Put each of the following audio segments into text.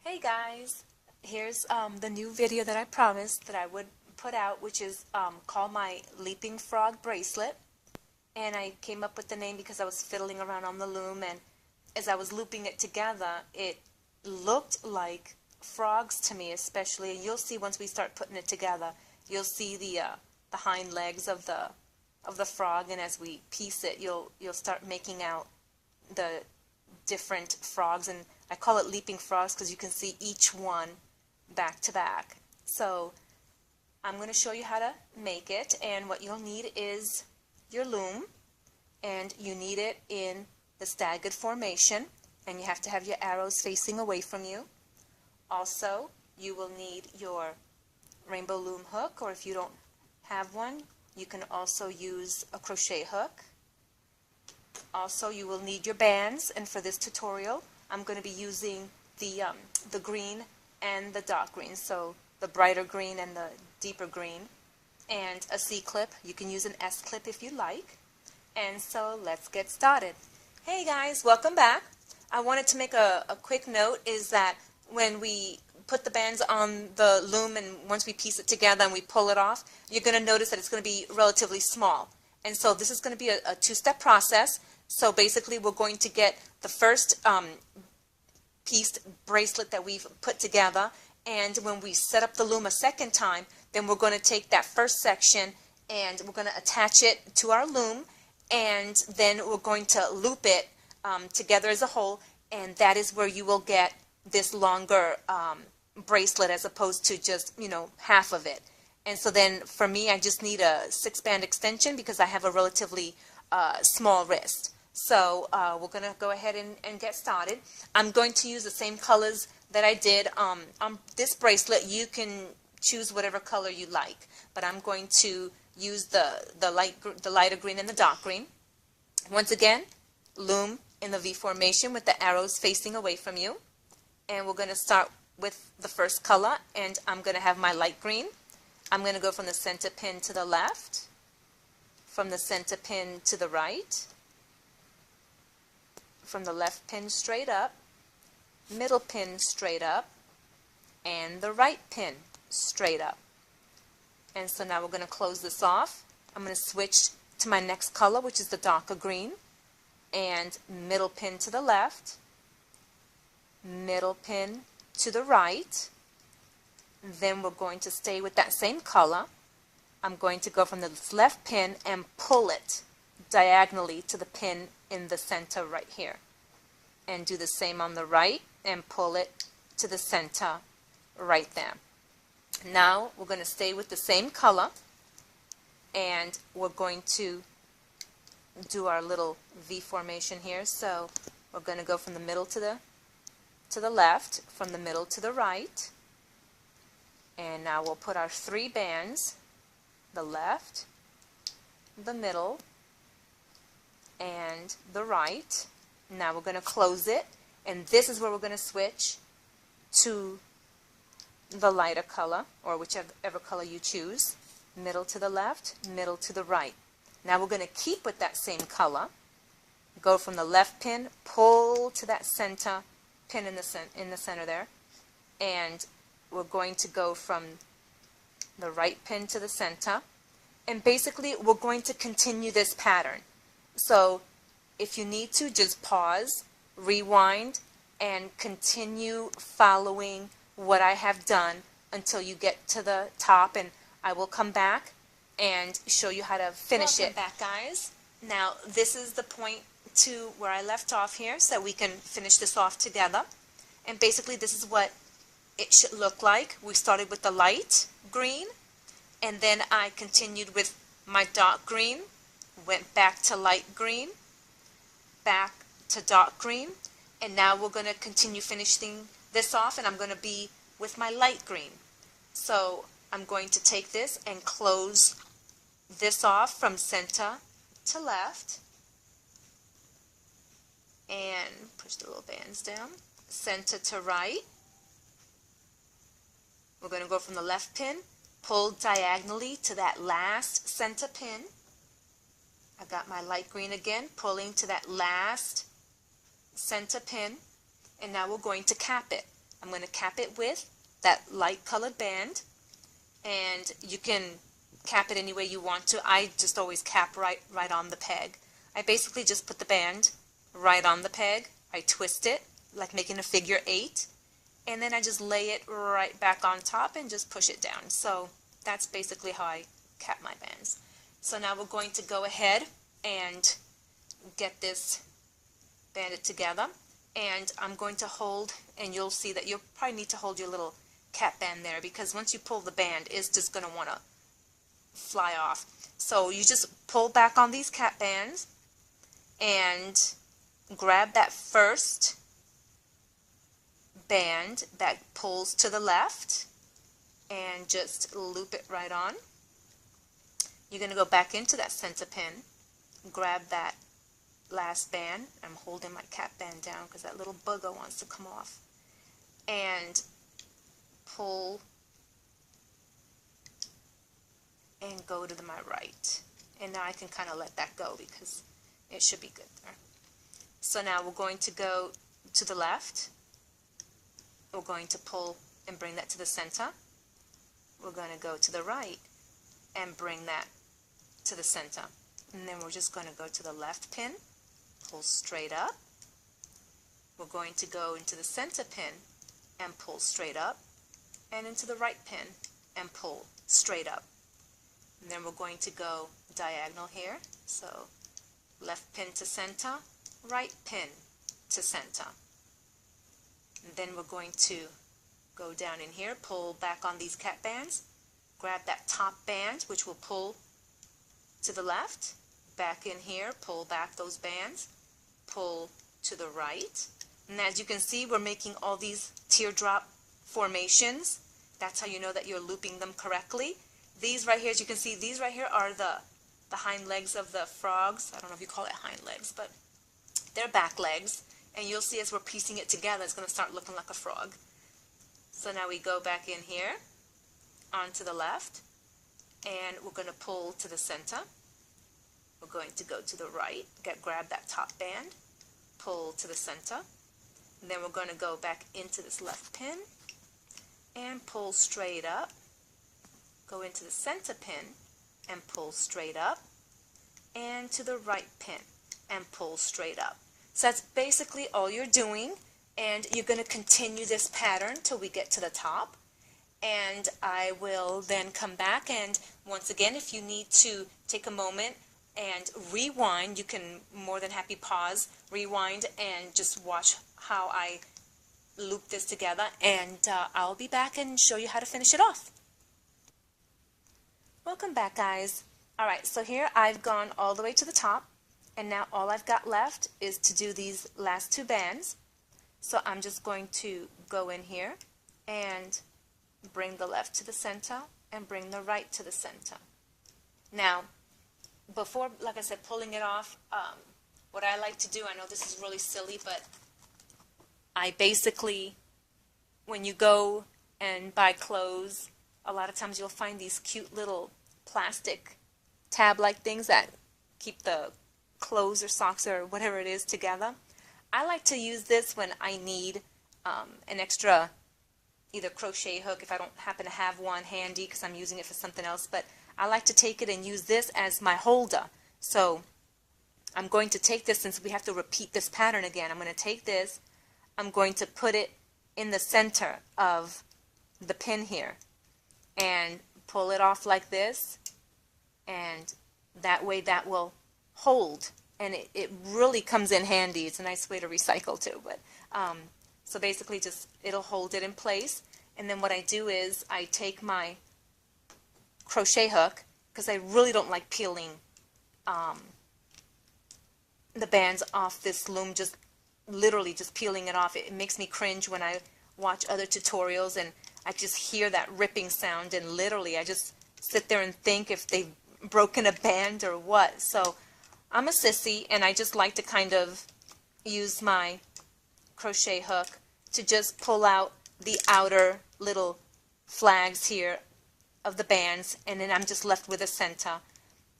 Hey guys, here's the new video that I promised that I would put out, which is called my Leaping Frog Bracelet. And I came up with the name because I was fiddling around on the loom, and as I was looping it together, it looked like frogs to me, especially. And you'll see once we start putting it together, you'll see the hind legs of the frog, and as we piece it, you'll start making out the different frogs, and I call it leaping frogs because you can see each one back to back. So I'm going to show you how to make it, and what you'll need is your loom, and you need it in the staggered formation, and you have to have your arrows facing away from you. Also, you will need your rainbow loom hook, or if you don't have one, you can also use a crochet hook. Also, you will need your bands, and for this tutorial, I'm going to be using the green and the dark green, so the brighter green and the deeper green, and a C-clip. You can use an S-clip if you like. And so let's get started. Hey guys, welcome back. I wanted to make a quick note is that when we put the bands on the loom and once we piece it together and we pull it off, you're going to notice that it's going to be relatively small. And so this is going to be a two-step process. So basically we're going to get the first pieced bracelet that we've put together, and when we set up the loom a second time, then we're going to take that first section and we're going to attach it to our loom, and then we're going to loop it together as a whole, and that is where you will get this longer bracelet as opposed to just, half of it. And so then for me, I just need a 6-band extension because I have a relatively small wrist. So we're going to go ahead and get started. I'm going to use the same colors that I did on this bracelet. You can choose whatever color you like, but I'm going to use the lighter green and the dark green. Once again, loom in the V formation with the arrows facing away from you. And we're going to start with the first color, and I'm going to have my light green. I'm going to go from the center pin to the left, from the center pin to the right, from the left pin straight up, middle pin straight up, and the right pin straight up. And so now we're going to close this off. I'm going to switch to my next color, which is the darker green, and middle pin to the left, middle pin to the right. Then we're going to stay with that same color. I'm going to go from the left pin and pull it diagonally to the pin in the center right here. And do the same on the right and pull it to the center right there. Now we're going to stay with the same color, and we're going to do our little V formation here. So we're going to go from the middle to the left, from the middle to the right. And now we'll put our 3 bands, the left, the middle, and the right. Now we're going to close it, and this is where we're going to switch to the lighter color, or whichever color you choose. Middle to the left, middle to the right. Now we're going to keep with that same color, go from the left pin, pull to that center pin in the center there, and we're going to go from the right pin to the center, and basically we're going to continue this pattern. So if you need to, just pause, rewind, and continue following what I have done until you get to the top, and I will come back and show you how to finish it. Welcome back, guys. Now this is the point to where I left off here, so we can finish this off together. And basically this is what it should look like. We started with the light green, and then I continued with my dark green, went back to light green, back to dark green, and now we're going to continue finishing this off, and I'm going to be with my light green. So I'm going to take this and close this off from center to left, and push the little bands down, center to right. We're going to go from the left pin, pull diagonally to that last center pin. I got my light green again, pulling to that last center pin, and now we're going to cap it. I'm going to cap it with that light colored band, and you can cap it any way you want to. I just always cap right on the peg. I basically just put the band right on the peg. I twist it like making a figure 8, and then I just lay it right back on top and just push it down. So that's basically how I cap my bands. So now we're going to go ahead and get this banded together, and I'm going to hold, and you'll see that you'll probably need to hold your little cap band there, because once you pull the band, it's just going to want to fly off. So you just pull back on these cap bands and grab that first band that pulls to the left and just loop it right on. You're going to go back into that center pin, grab that last band. I'm holding my cap band down because that little booger wants to come off, and pull and go to my right. And now I can kind of let that go because it should be good there. So now we're going to go to the left. We're going to pull and bring that to the center. We're going to go to the right and bring that to the center. And then we're just going to go to the left pin, pull straight up. We're going to go into the center pin and pull straight up, and into the right pin and pull straight up. And then we're going to go diagonal here. So left pin to center, right pin to center. And then we're going to go down in here, pull back on these cap bands, grab that top band, which will pull to the left, back in here, pull back those bands, pull to the right. And as you can see, we're making all these teardrop formations. That's how you know that you're looping them correctly. These right here, as you can see, these right here are the hind legs of the frogs. I don't know if you call it hind legs, but they're back legs. And you'll see as we're piecing it together, it's going to start looking like a frog. So now we go back in here, onto the left, and we're going to pull to the center. We're going to go to the right, grab that top band, pull to the center. And then we're going to go back into this left pin and pull straight up. Go into the center pin and pull straight up, and to the right pin and pull straight up. So that's basically all you're doing, and you're going to continue this pattern till we get to the top. And I will then come back, and once again, if you need to take a moment and rewind, you can more than happy pause, rewind, and just watch how I loop this together, and I'll be back and show you how to finish it off. Welcome back, guys. Alright, so here I've gone all the way to the top, and now all I've got left is to do these last 2 bands. So I'm just going to go in here and bring the left to the center and bring the right to the center. Now, before, like I said, pulling it off, what I like to do, I know this is really silly, but I basically, when you go and buy clothes, a lot of times you'll find these cute little plastic tab-like things that keep the clothes or socks or whatever it is together. I like to use this when I need an extra either crochet hook if I don't happen to have one handy because I'm using it for something else, but I like to take it and use this as my holder. So I'm going to take this, since we have to repeat this pattern again, I'm going to take this, I'm going to put it in the center of the pin here and pull it off like this, and that way that will hold, and it really comes in handy. It's a nice way to recycle too, but so basically just it'll hold it in place. And then what I do is I take my crochet hook, because I really don't like peeling the bands off this loom, just literally just peeling it off. It makes me cringe when I watch other tutorials and I just hear that ripping sound, and literally I just sit there and think if they've broken a band or what. So I'm a sissy, and I just like to kind of use my crochet hook to just pull out the outer little flags here of the bands, and then I'm just left with a center,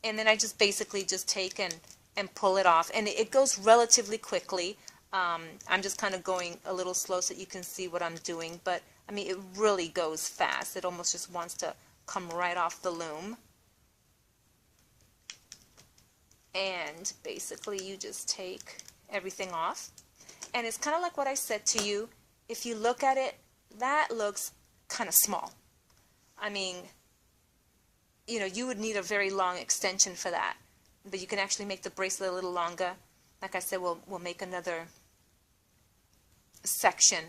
and then I just basically just take and pull it off, and it goes relatively quickly. I'm just kind of going a little slow so you can see what I'm doing, but I mean it really goes fast. It almost just wants to come right off the loom. And basically you just take everything off. And it's kind of like what I said to you. If you look at it, that looks kind of small. I mean, you know, you would need a very long extension for that. But you can actually make the bracelet a little longer. Like I said, we'll make another section.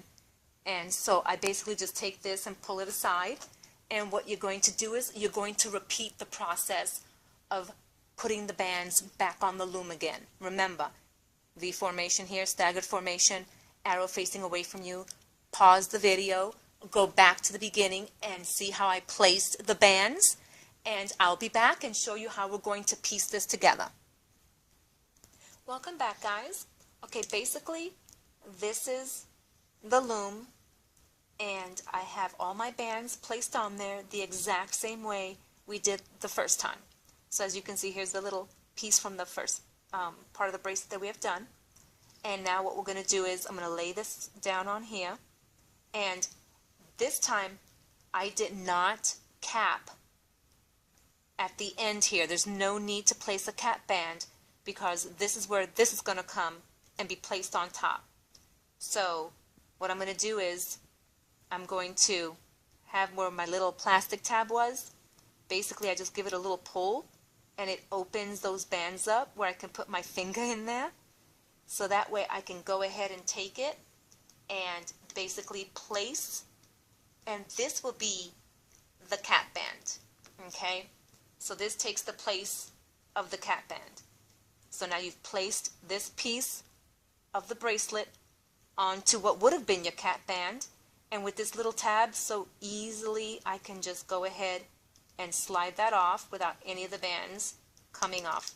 And so I basically just take this and pull it aside. And what you're going to do is you're going to repeat the process of putting the bands back on the loom again. Remember, V formation here, staggered formation, arrow facing away from you. Pause the video, go back to the beginning and see how I placed the bands. And I'll be back and show you how we're going to piece this together. Welcome back, guys. Okay, basically, this is the loom, and I have all my bands placed on there the exact same way we did the first time. So as you can see, here's the little piece from the first part of the bracelet that we have done. And now what we're going to do is I'm going to lay this down on here. And this time, I did not cap at the end here. There's no need to place a cap band because this is where this is going to come and be placed on top. So what I'm going to do is I'm going to have where my little plastic tab was. Basically, I just give it a little pull and it opens those bands up where I can put my finger in there. So that way I can go ahead and take it and basically place, and this will be the cap band. Okay? So this takes the place of the cap band. So now you've placed this piece of the bracelet onto what would have been your cap band, and with this little tab, so easily I can just go ahead and slide that off without any of the bands coming off.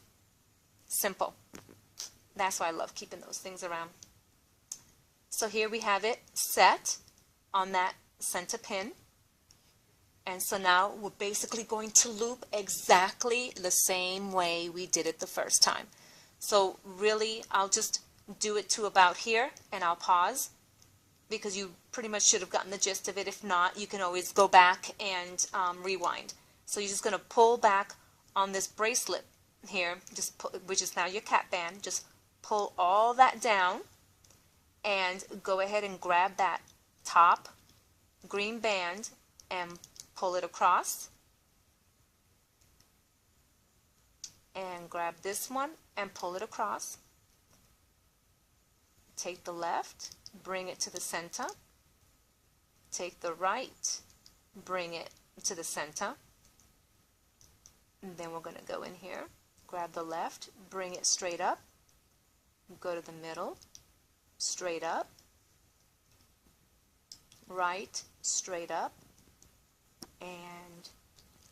Simple. That's why I love keeping those things around. So here we have it set on that center pin. And so now we're basically going to loop exactly the same way we did it the first time. So really, I'll just do it to about here and I'll pause because you pretty much should have gotten the gist of it. If not, you can always go back and rewind. So you're just going to pull back on this bracelet here, which is now your cap band. Just pull all that down and go ahead and grab that top green band and pull it across. And grab this one and pull it across. Take the left, bring it to the center. Take the right, bring it to the center. And then we're going to go in here, grab the left, bring it straight up, go to the middle, straight up, right, straight up, and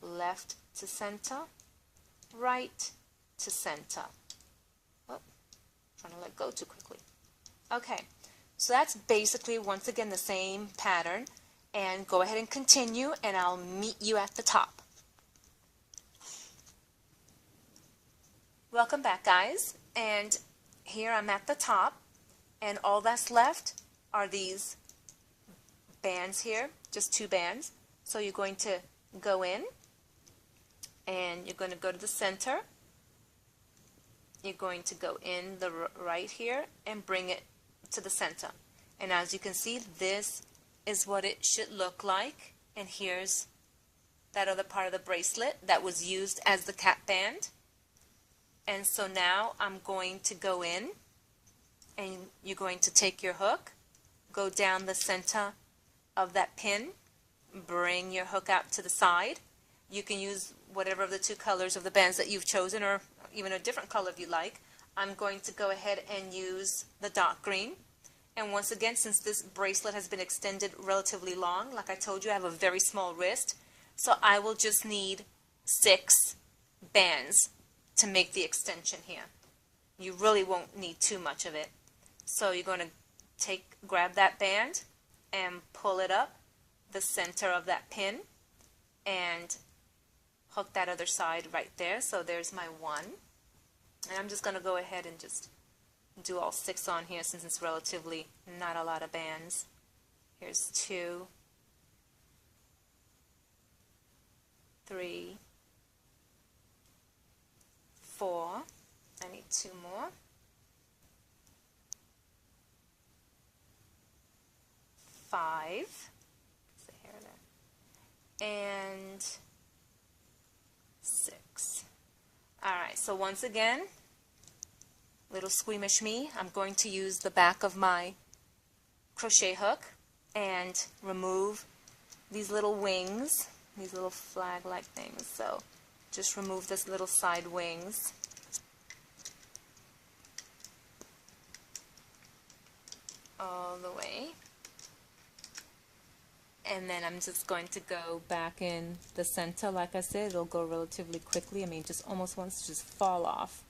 left to center, right to center. Oh, trying to let go too quickly. Okay, so that's basically once again the same pattern, and go ahead and continue and I'll meet you at the top. Welcome back, guys, and here I'm at the top, and all that's left are these bands here, just two bands. So you're going to go in and you're going to go to the center. You're going to go in the right here and bring it to the center. And as you can see, this is what it should look like. And here's that other part of the bracelet that was used as the cap band. And so now I'm going to go in and you're going to take your hook, go down the center of that pin, bring your hook out to the side. You can use whatever of the two colors of the bands that you've chosen, or even a different color if you like. I'm going to go ahead and use the dark green. And once again, since this bracelet has been extended relatively long, like I told you, I have a very small wrist, so I will just need 6 bands to make the extension here. You really won't need too much of it. So you're going to grab that band and pull it up the center of that pin and hook that other side right there. So there's my one. And I'm just going to go ahead and just do all 6 on here since it's relatively not a lot of bands. Here's 2, 3, 4. I need 2 more. 5. And 6. Alright, so once again, little squeamish me, I'm going to use the back of my crochet hook and remove these little wings, these little flag-like things. So just remove this little side wings. All the way. And then I'm just going to go back in the center. Like I said, it'll go relatively quickly. I mean, just almost wants to just fall off.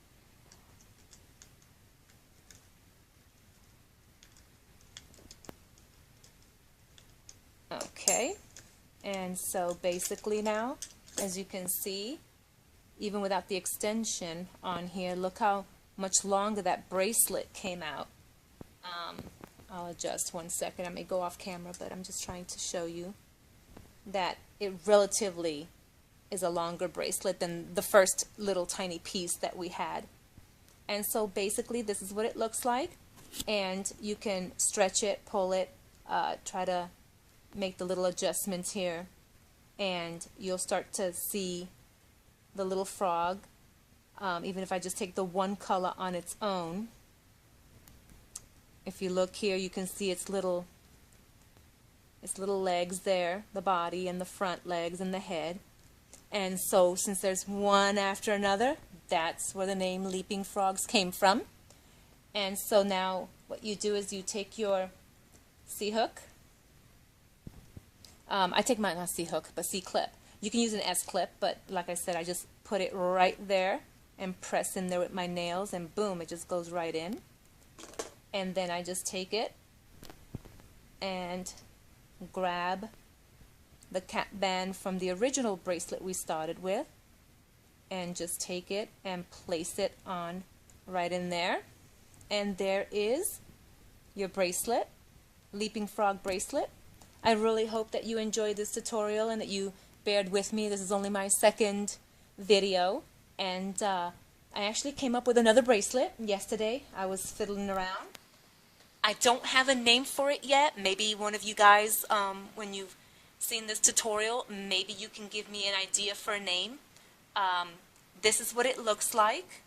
Okay, and so basically now, as you can see, even without the extension on here, look how much longer that bracelet came out. I'll adjust 1 second. I may go off camera, but I'm just trying to show you that it relatively is a longer bracelet than the first little tiny piece that we had. And so basically this is what it looks like, and you can stretch it, pull it, try to make the little adjustments here, and you'll start to see the little frog. Even if I just take the one color on its own, if you look here, you can see its little legs there, the body and the front legs and the head. And so since there's one after another, that's where the name Leaping Frogs came from. And so now what you do is you take your C-hook. I take my, not C-hook, but C-clip. You can use an S-clip, but like I said, I just put it right there and press in there with my nails, and boom, it just goes right in. And then I just take it and grab the cap band from the original bracelet we started with, and just take it and place it on right in there. And there is your bracelet, Leaping Frog bracelet. I really hope that you enjoyed this tutorial and that you bared with me. This is only my second video, and I actually came up with another bracelet yesterday. I was fiddling around. I don't have a name for it yet. Maybe one of you guys, when you've seen this tutorial, maybe you can give me an idea for a name. This is what it looks like.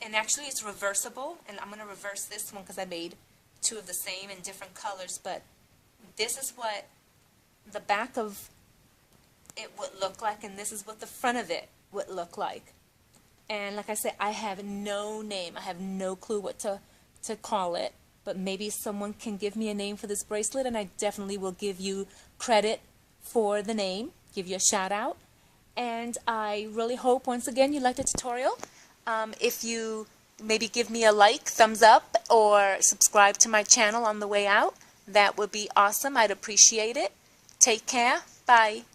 And actually it's reversible, and I'm going to reverse this one because I made 2 of the same in different colors, but this is what the back of it would look like, and this is what the front of it would look like. And like I said, I have no name. I have no clue what to call it, but maybe someone can give me a name for this bracelet, and I definitely will give you credit for the name, give you a shout out. And I really hope, once again, you liked the tutorial. If you maybe give me a like, thumbs up, or subscribe to my channel on the way out, that would be awesome. I'd appreciate it. Take care. Bye.